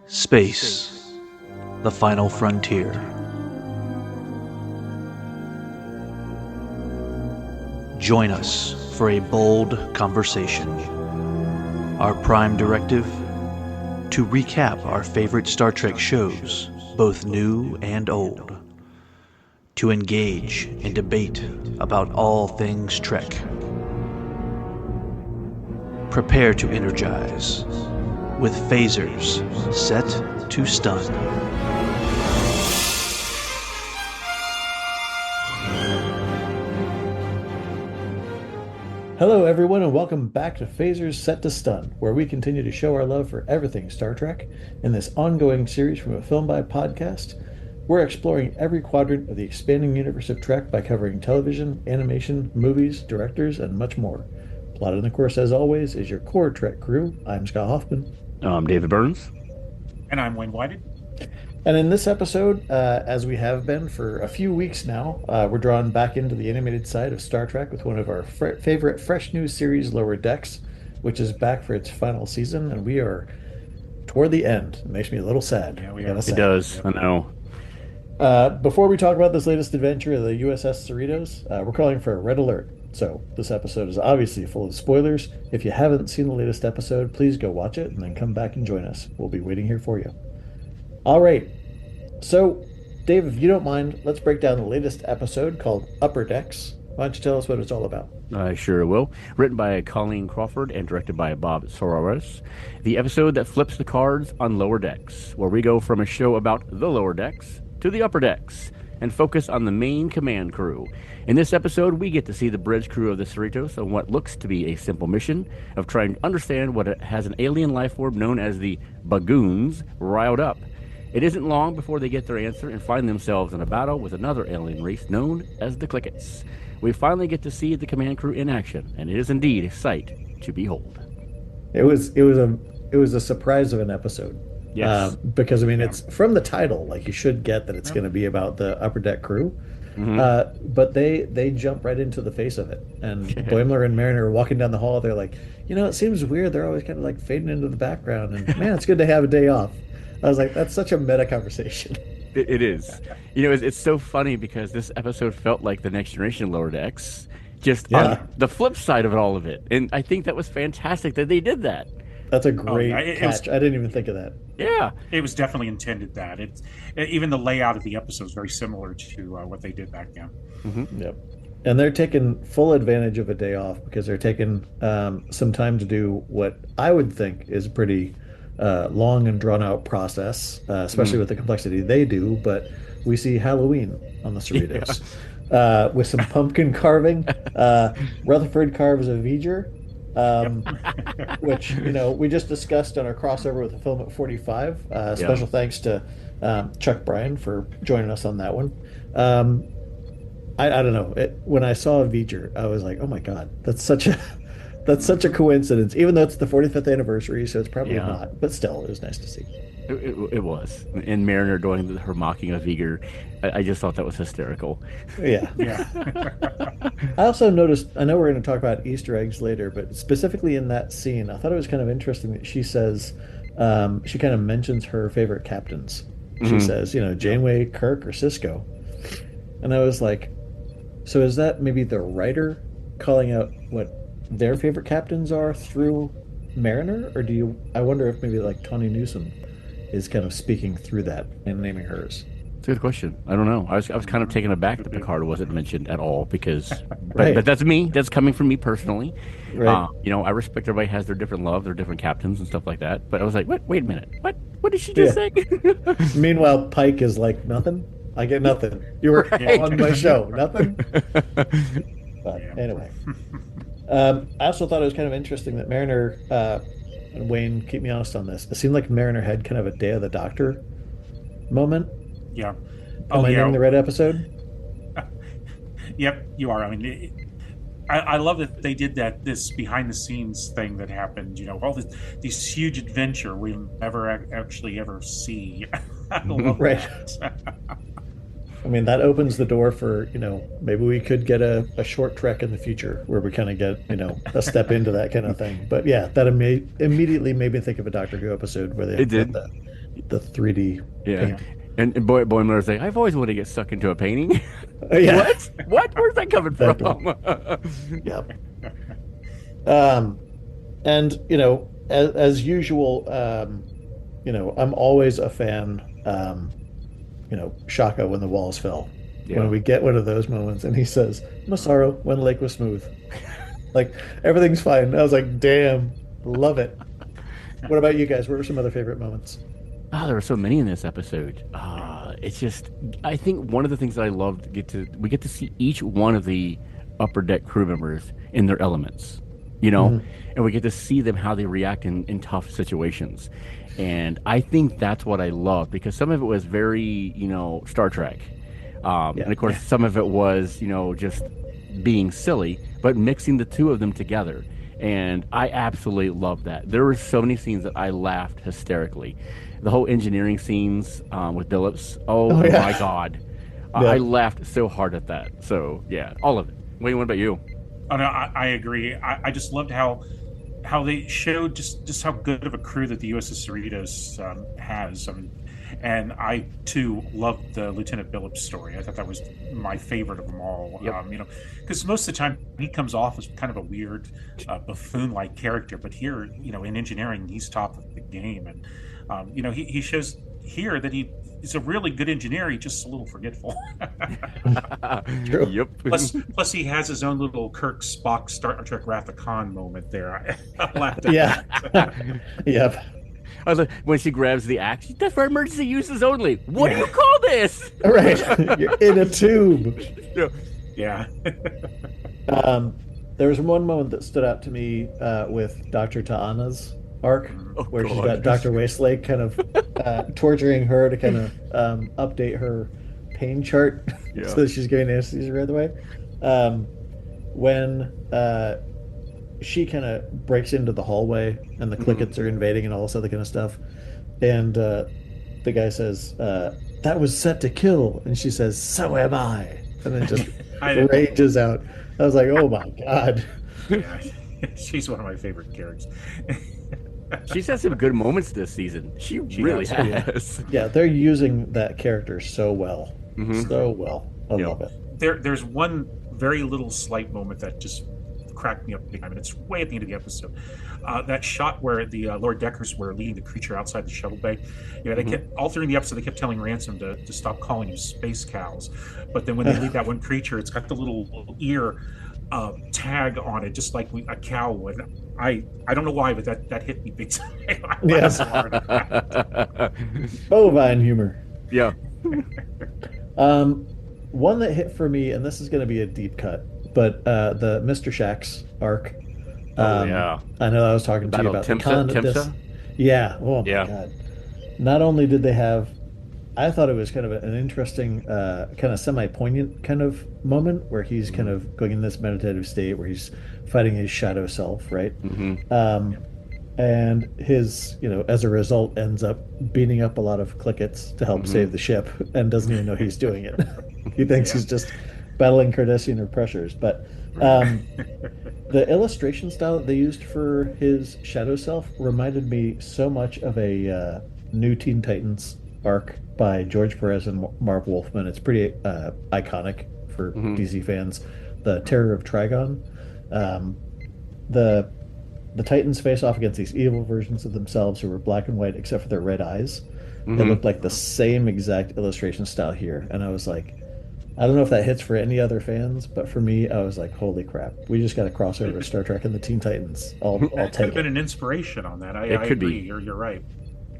Space, the final frontier. Join us for a bold conversation. Our prime directive: to recap our favorite Star Trek shows, both new and old. To engage in debate about all things Trek. Prepare to energize with phasers set to stun. Hello everyone and welcome back to Phasers Set to Stun, where we continue to show our love for everything Star Trek in this ongoing series from a Film by podcast. We're exploring every quadrant of the expanding universe of Trek by covering television, animation, movies, directors, and much more. Plotted, of course, as always, is your core Trek crew. I'm Scott Hoffman. I'm David Burns. And I'm Wayne Whited. And in this episode, as we have been for a few weeks now, we're drawn back into the animated side of Star Trek with one of our favorite fresh new series, Lower Decks, which is back for its final season, and we are toward the end. It makes me a little sad. Yeah, It does. Yep. I know. Before we talk about this latest adventure, the USS Cerritos, we're calling for a red alert. So this episode is obviously full of spoilers. If you haven't seen the latest episode, please go watch it and then come back and join us. We'll be waiting here for you. All right. So, Dave, if you don't mind, let's break down the latest episode called Upper Decks. Why don't you tell us what it's all about? I sure will. Written by Colleen Crawford and directed by Bob Sororas. The episode that flips the cards on Lower Decks, where we go from a show about the Lower Decks to the Upper Decks and focus on the main command crew. In this episode, we get to see the bridge crew of the Cerritos on what looks to be a simple mission of trying to understand what has an alien life form known as the Bagoons riled up. It isn't long before they get their answer and find themselves in a battle with another alien race known as the Clickets. We finally get to see the command crew in action, and it is indeed a sight to behold. It was a surprise of an episode. Yes. Because I mean, it's from the title, like you should get that it's going to be about the upper deck crew. Mm-hmm. But they jump right into the face of it. And Boimler and Mariner are walking down the hall. They're like, it seems weird. They're always kind of like fading into the background. And man, it's good to have a day off. I was like, that's such a meta conversation. It is. It's so funny because this episode felt like the Next Generation Lower Decks, just on the flip side of all of it. And I think that was fantastic that they did that. That's a great catch. I didn't even think of that. Yeah. It was definitely intended that. Even the layout of the episode is very similar to what they did back then. Mm-hmm. Yep. And they're taking full advantage of a day off because they're taking some time to do what I would think is a pretty long and drawn out process, especially with the complexity they do. But we see Halloween on the Cerritos with some pumpkin carving. Rutherford carves a V'ger. Which we just discussed on our crossover with the film at 45. Special thanks to Chuck Bryan for joining us on that one. I don't know. When I saw a V'ger, I was like, oh my god, that's such a coincidence. Even though it's the 45th anniversary, so it's probably not. But still, it was nice to see. It was. And Mariner doing her mocking of V'ger, I just thought that was hysterical. Yeah. I also noticed, I know we're going to talk about Easter eggs later, but specifically in that scene, I thought it was kind of interesting that she says, she kind of mentions her favorite captains. She says, Janeway, Kirk, or Sisko. And I was like, so is that maybe the writer calling out what their favorite captains are through Mariner? Or I wonder if maybe like Tawny Newsome is kind of speaking through that and naming hers. It's a good question. I don't know. I was kind of taken aback that Picard wasn't mentioned at all because, Right. but that's me. That's coming from me personally. Right. I respect everybody has their different love, their different captains and stuff like that. But I was like, what? Wait a minute. What? What did she just say? Meanwhile, Pike is like, nothing. I get nothing. You were on my show. Nothing. But anyway, I also thought it was kind of interesting that Mariner, and Wayne, keep me honest on this. It seemed like Mariner had kind of a Day of the Doctor moment. Yeah. Am I naming the right episode? Yep, you are. I mean, I love that they did this behind the scenes thing that happened. All this huge adventure we'll never actually ever see. I love that. I mean, that opens the door for, maybe we could get a short trek in the future where we kind of get, a step into that kind of thing. But yeah, that immediately made me think of a Doctor Who episode where they did. the 3D Yeah. paint. And Boimler's like, I've always wanted to get stuck into a painting. Yeah, What? What? Where's that coming exactly. from? Yeah. Um, and as usual, I'm always a fan. Shaka when the walls fell. When Yeah. we get one of those moments, and he says, "Masaru, when the lake was smooth." Like everything's fine. I was like, "Damn, love it." What about you guys? What were some other favorite moments? Oh, there were so many in this episode. It's just, I think one of the things that I loved we get to see each one of the upper deck crew members in their elements, you know, Mhm. and we get to see them how they react in tough situations. And I think that's what I love because some of it was very, Star Trek. Yeah. And of course, some of it was, just being silly, but mixing the two of them together. And I absolutely love that. There were so many scenes that I laughed hysterically. The whole engineering scenes with Billups. Oh Oh my yeah. God. I Yeah. laughed so hard at that. So yeah, all of it. Wait, what about you? Oh no, I agree. I just loved how they showed just how good of a crew that the USS Cerritos has. I mean, and I too loved the Lieutenant Billups story. I thought that was my favorite of them all. Yep. Because most of the time he comes off as kind of a weird buffoon-like character, but here, in engineering, he's top of the game, and he shows here that he's a really good engineer. He's just a little forgetful. True. Yep. Plus, he has his own little Kirk Spock Star Trek Wrath of Khan moment there. I laughed at Yeah. that. Yep. I was like, when she grabs the axe, that's for emergency uses only. What do Yeah. you call this? All right. You're in a tube. Yeah. Yeah. Um, there was one moment that stood out to me with Dr. Ta'ana's arc, Oh, where she's God. got Dr. Wastelake kind of torturing her to kind of update her pain chart Yeah. so that she's getting anesthesia right away. When she kind of breaks into the hallway and the Clickets are invading and all this other kind of stuff, and the guy says, "That was set to kill," and she says, "So am I," and then just rages out. I was like, "Oh my God." Yeah. She's one of my favorite characters. She's had some good moments this season. She really has. has. Yeah, they're using that character so well. Mhm. So well. I Yeah. love it. There's one very little slight moment that just cracked me up big time, and it's way at the end of the episode. That shot where the Lord Deckers were leading the creature outside the shuttle bay. They kept all through the episode. They kept telling Ransom to stop calling him space cows, but then when they lead that one creature, it's got the little ear tag on it, just like a cow would. I don't know why, but that hit me big time. I laughed so hard at that. Bovine humor. Yeah. One that hit for me, and this is going to be a deep cut, but the Mr. Shax arc. Yeah. I know I was talking to you Battle about of the con. Timsa? Yeah. Oh my Yeah. God. Not only did they have, I thought it was kind of an interesting, kind of semi-poignant kind of moment where he's kind of going in this meditative state where he's fighting his shadow self, right? And his, as a result, ends up beating up a lot of Clickets to help save the ship and doesn't even know he's doing it. He thinks he's just battling Cardassian pressures. But the illustration style that they used for his shadow self reminded me so much of a New Teen Titans arc by George Perez and Marv Wolfman. It's pretty iconic for DC fans. The Terror of Trigon. The Titans face off against these evil versions of themselves who were black and white except for their red eyes. It looked like the same exact illustration style here. And I was like, I don't know if that hits for any other fans, but for me, I was like, holy crap. We just got a crossover of Star Trek and the Teen Titans. I'll That could take have been it. an inspiration on that. I could be. agree. You're right.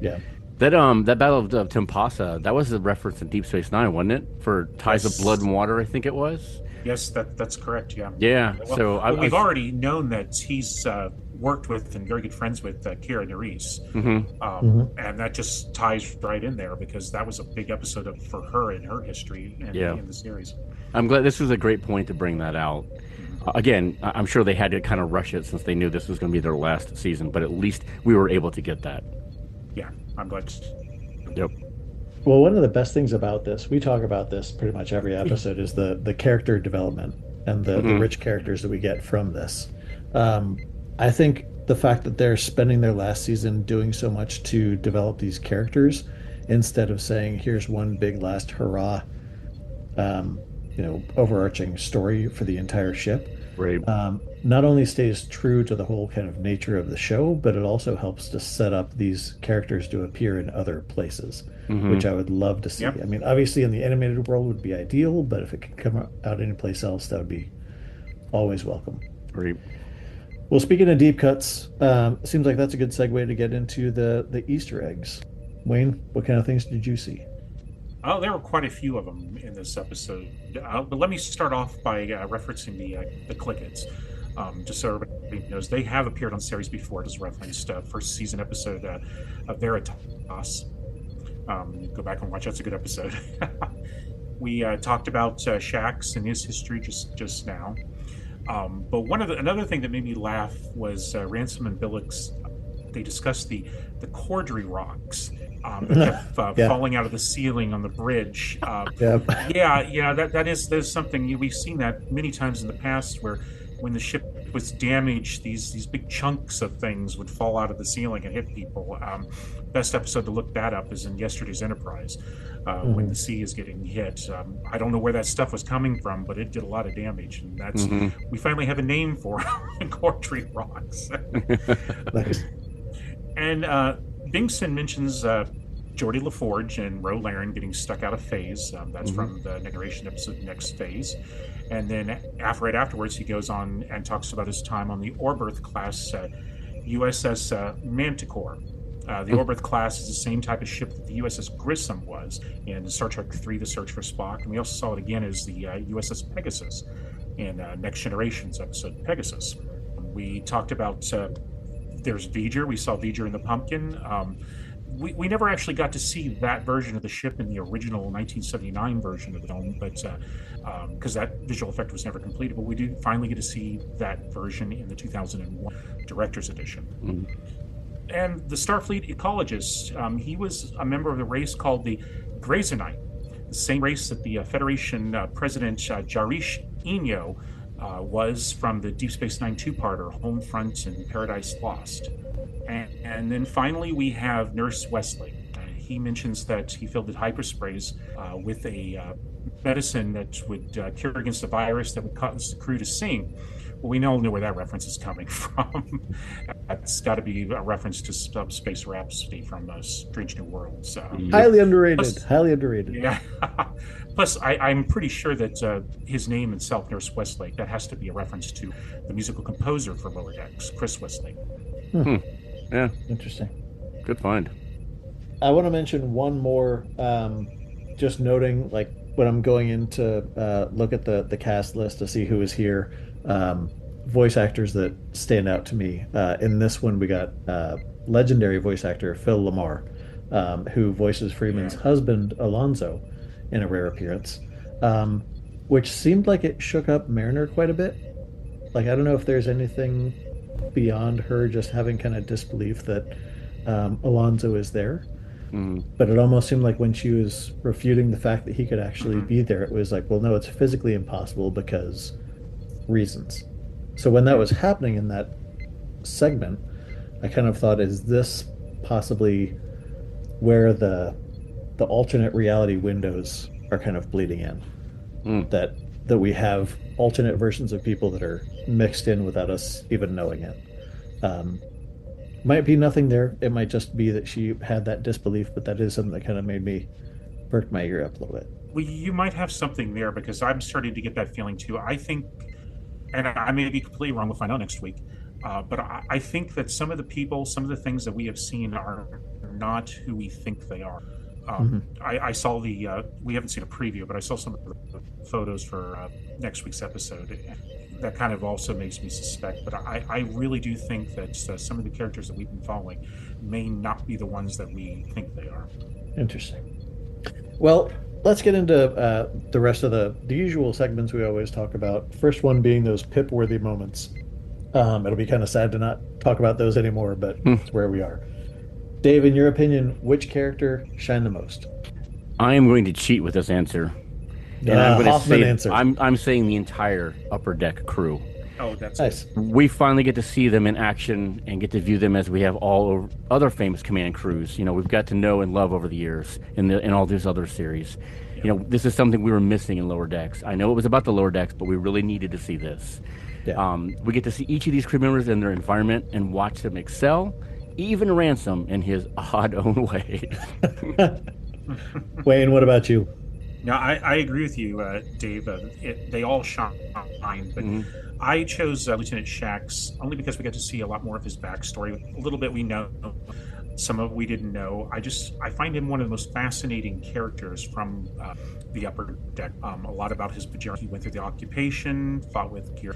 Yeah. That Battle of Timpasa, that was a reference in Deep Space Nine, wasn't it? For Ties Yes. of Blood and Water, I think it was. Yes, that's correct. Yeah. Yeah. Well, So we've already known that he's worked with and very good friends with Kira Nerys, and that just ties right in there because that was a big episode for her in her history in the series. I'm glad this was a great point to bring that out. Again, I'm sure they had to kind of rush it since they knew this was going to be their last season, but at least we were able to get that. Yeah, I'm glad. Yep. Well, one of the best things about this, we talk about this pretty much every episode, is the character development and the rich characters that we get from this. I think the fact that they're spending their last season doing so much to develop these characters instead of saying, here's one big last hurrah, um, overarching story for the entire ship, Right. not only stays true to the whole kind of nature of the show, but it also helps to set up these characters to appear in other places, which I would love to see. Yep. I mean, obviously, in the animated world would be ideal, but if it could come out anyplace else, that would be always welcome. Right. Well, speaking of deep cuts, it seems like that's a good segue to get into the Easter eggs. Wayne, what kind of things did you see? Oh, there were quite a few of them in this episode. But let me start off by referencing the Clickets. Just so everybody knows, they have appeared on series before. It is referenced first season episode of Veritas. Go back and watch. That's a good episode. We talked about Shax and his history just now. But another thing that made me laugh was Ransom and Billix. They discussed the Cordry rocks that kept falling out of the ceiling on the bridge. There's something we've seen that many times in the past where when the ship was damaged, these big chunks of things would fall out of the ceiling and hit people. Best episode to look that up is in yesterday's Enterprise, when the sea is getting hit. I don't know where that stuff was coming from, but it did a lot of damage, and that's we finally have a name for Cordry rocks. Nice. And Bingson mentions Geordie LaForge and Ro Laren getting stuck out of phase. That's from the narration episode Next Phase. And then right afterwards, he goes on and talks about his time on the Orberth class USS Manticore. The Orberth class is the same type of ship that the USS Grissom was in Star Trek III, The Search for Spock. And we also saw it again as the USS Pegasus in Next Generation's episode Pegasus. We talked about there's V'ger. We saw V'ger in the Pumpkin. We never actually got to see that version of the ship in the original 1979 version of the film, but because that visual effect was never completed. But we do finally get to see that version in the 2001 Director's Edition. And the Starfleet ecologist, he was a member of the race called the Grayzonite, the same race that the Federation President Jarish Eno was from the Deep Space Nine two-parter, Homefront and Paradise Lost. And then finally we have Nurse Wesley. He mentions that he filled the hypersprays with a medicine that would cure against a virus that would cause the crew to sing. Well, we all know where that reference is coming from. That's got to be a reference to Subspace Rhapsody from Strange New Worlds. Highly underrated. Highly underrated. Yeah. Plus, I'm pretty sure that his name itself, Nurse Westlake, that has to be a reference to the musical composer for Lower Decks, Chris Westlake. Yeah. Interesting. Good find. I want to mention one more, just noting, like, when I'm going in to look at the cast list to see who is here, voice actors that stand out to me. In this one, we got legendary voice actor Phil LaMarr, who voices Freeman's husband, Alonzo, in a rare appearance, which seemed like it shook up Mariner quite a bit. Like, I don't know if there's anything beyond her just having kind of disbelief that Alonzo is there. But it almost seemed like when she was refuting the fact that he could actually be there, it was like, well, no, it's physically impossible because reasons. So when that was happening in that segment, I kind of thought, is this possibly where the alternate reality windows are kind of bleeding in? That we have alternate versions of people that are mixed in without us even knowing it. Might be nothing there. It might just be that she had that disbelief, but that is something that kind of made me perk my ear up a little bit. Well, you might have something there because I'm starting to get that feeling too. I think, and I may be completely wrong, we'll find out next week, but I think that some of the people, some of the things that we have seen are not who we think they are. I saw we haven't seen a preview, but I saw some of the photos for next week's episode. That kind of also makes me suspect, but I really do think that some of the characters that we've been following may not be the ones that we think they are. Interesting. Well, let's get into the rest of the usual segments we always talk about. First one being those Pip-worthy moments. It'll be kind of sad to not talk about those anymore, but it's where we are. Dave, in your opinion, which character shined the most? I am going to cheat with this answer. And I'm going to say, I'm saying the entire Upper Deck crew. Oh, that's Nice. We finally get to see them in action and get to view them as we have all other famous command crews. We've got to know and love over the years in all these other series. This is something we were missing in Lower Decks. I know it was about the Lower Decks, but we really needed to see this. Yeah. We get to see each of these crew members in their environment and watch them excel, even Ransom in his odd own way. Wayne, what about you? No, I agree with you, Dave. They all shine, but I chose Lieutenant Shax only because we got to see a lot more of his backstory. A little bit we know, some of we didn't know. I find him one of the most fascinating characters from the Upper Deck. A lot about his journey. He went through the occupation, fought with Gear.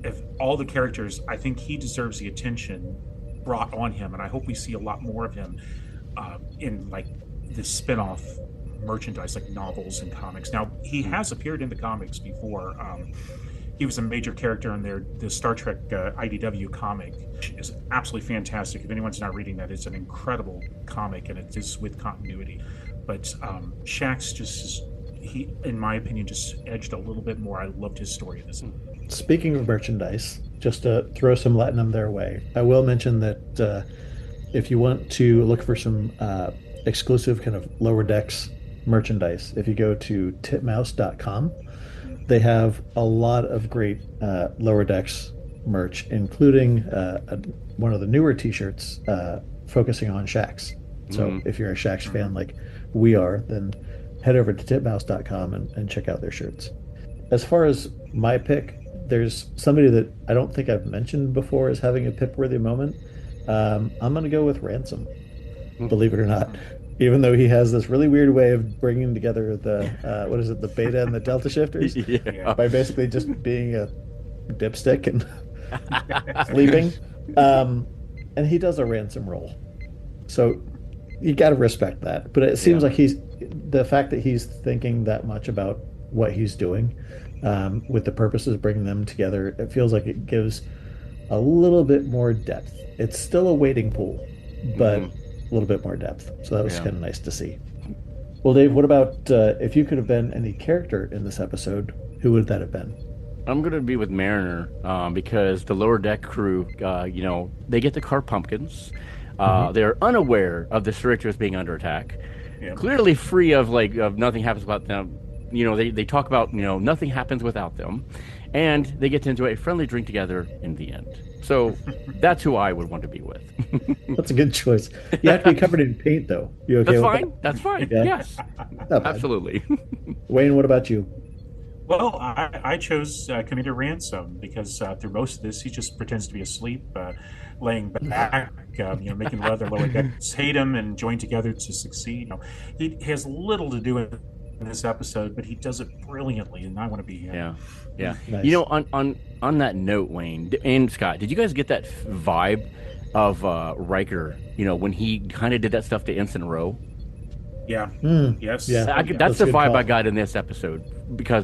If all the characters, I think he deserves the attention brought on him, and I hope we see a lot more of him in like this spin-off merchandise, like novels and comics. Now, he has appeared in the comics before. He was a major character in the Star Trek IDW comic, which is absolutely fantastic. If anyone's not reading that, it's an incredible comic, and it is with continuity. But Shax he, in my opinion, just edged a little bit more. I loved his story in this. Speaking of merchandise, just to throw some Latinum their way, I will mention that if you want to look for some exclusive kind of Lower Decks merchandise, if you go to titmouse.com, they have a lot of great Lower Decks merch, including one of the newer t-shirts focusing on Shax. So if you're a Shax fan like we are, then head over to titmouse.com and check out their shirts. As far as my pick, there's somebody that I don't think I've mentioned before as having a pip-worthy moment. I'm going to go with Ransom, believe it or not. Even though he has this really weird way of bringing together the, the beta and the delta shifters by basically just being a dipstick and sleeping. And he does a Ransom roll. So you got to respect that. But it seems like the fact that he's thinking that much about what he's doing with the purposes of bringing them together, it feels like it gives a little bit more depth. It's still a wading pool, but a little bit more depth. So that was kind of nice to see. Well, Dave, what about if you could have been any character in this episode, who would that have been? I'm going to be with Mariner because the Lower Deck crew, they get to carve pumpkins. They're unaware of the Cerritos being under attack. Yeah. Clearly free of nothing happens without them. They talk about, nothing happens without them. And they get to enjoy a friendly drink together in the end. So that's who I would want to be with. That's a good choice. You have to be covered in paint, though. You okay That's with fine. that? That's fine. Yeah. Yes. Absolutely. Wayne, what about you? Well, I chose Commander Ransom because through most of this, he just pretends to be asleep, laying back, making the other lower decks hate him and join together to succeed. He has little to do with this episode, but he does it brilliantly, and I want to be him. Yeah. Nice. On that note, Wayne and Scott, did you guys get that vibe of Riker? When he kind of did that stuff to Ensign Rowe. Yeah. Yes. Yeah. That's the vibe call. I got in this episode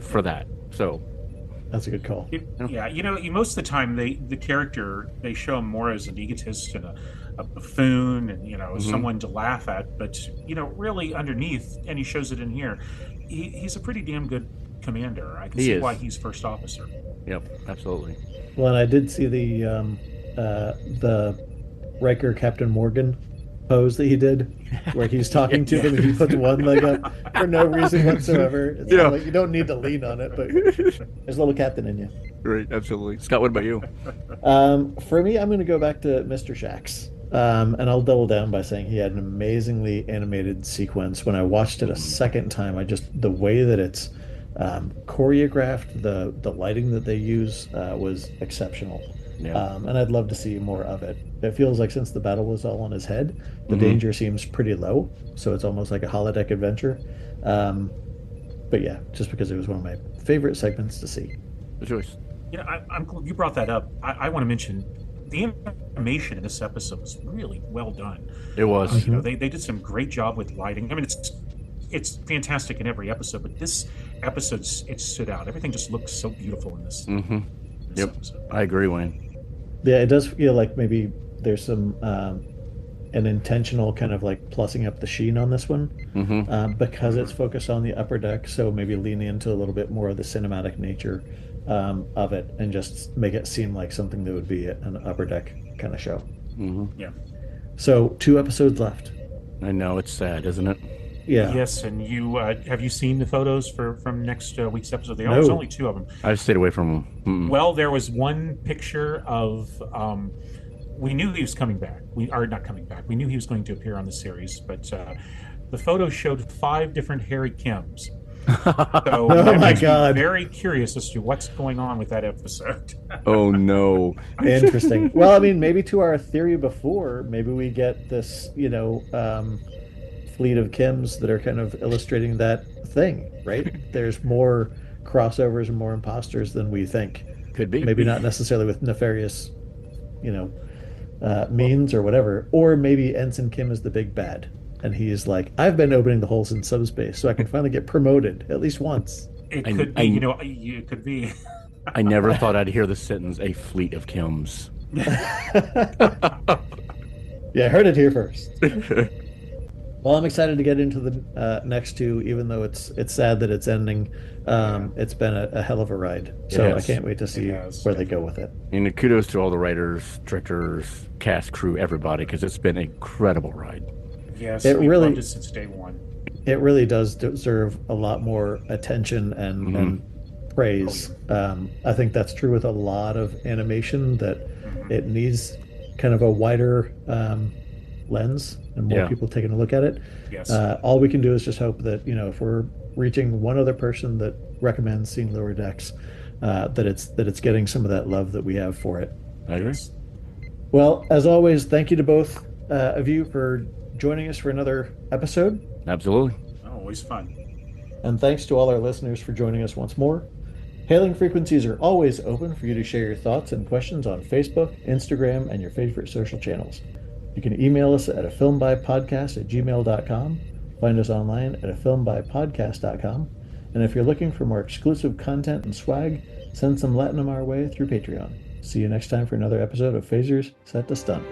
for that. So that's a good call. Most of the time the character, they show him more as an egotist and a buffoon and someone to laugh at, but really underneath, and he shows it in here, he's a pretty damn good commander. I can see why he's first officer. Yep, absolutely. Well, and I did see the Riker Captain Morgan pose that he did, where he's talking to them and he puts one leg up for no reason whatsoever. It's like you don't need to lean on it, but there's a little captain in you. Right, absolutely. Scott, what about you? For me, I'm going to go back to Mr. Shax. And I'll double down by saying he had an amazingly animated sequence. When I watched it a second time, the way that it's choreographed, the lighting that they use was exceptional. Yeah. And I'd love to see more of it. It feels like since the battle was all on his head, the danger seems pretty low. So it's almost like a holodeck adventure. But yeah, just because it was one of my favorite segments to see. The choice. I'm glad you brought that up. I want to mention the animation in this episode was really well done. It was. They did some great job with lighting. I mean, it's fantastic in every episode, but this episode, it stood out. Everything just looks so beautiful in this. This episode. I agree, Wayne. Yeah, it does feel like maybe there's some an intentional kind of like plussing up the sheen on this one because it's focused on the upper deck. So maybe leaning into a little bit more of the cinematic nature of it and just make it seem like something that would be an upper deck kind of show. Yeah. So 2 episodes left. I know, it's sad, isn't it? Yeah. Yes, and you have you seen the photos from next week's episode? No. There's only 2 of them. I've stayed away from them. Well, there was one picture of. We knew he was coming back. We are not coming back. We knew he was going to appear on the series, but the photo showed 5 different Harry Kims. So Oh my makes me God. very curious as to what's going on with that episode. Oh no. Interesting. Well, I mean, maybe to our theory before, maybe we get this, fleet of Kims that are kind of illustrating that thing, right? There's more crossovers and more imposters than we think. Could be. Maybe not necessarily with nefarious, means or whatever. Or maybe Ensign Kim is the big bad. And he's like, I've been opening the holes in subspace so I can finally get promoted at least once. It could be, it could be. I never thought I'd hear the sentence, a fleet of Kims. Yeah, I heard it here first. Well, I'm excited to get into the next 2, even though it's sad that it's ending. It's been a hell of a ride, so I can't wait to see where they go with it. And kudos to all the writers, directors, cast, crew, everybody, because it's been an incredible ride. Yes, It we've really- loved it since day one. It really does deserve a lot more attention and praise. I think that's true with a lot of animation, that it needs kind of a wider lens and more people taking a look at it. Yes. All we can do is just hope that, if we're reaching one other person that recommends seeing Lower Decks, that it's getting some of that love that we have for it. I agree. Well, as always, thank you to both of you for joining us for another episode. Absolutely. Always fun. And thanks to all our listeners for joining us once more. Hailing frequencies are always open for you to share your thoughts and questions on Facebook, Instagram, and your favorite social channels. You can email us at afilmbypodcast@gmail.com, find us online at afilmbypodcast.com, and if you're looking for more exclusive content and swag, send some Latinum our way through Patreon. See you next time for another episode of Phasers Set to Stun.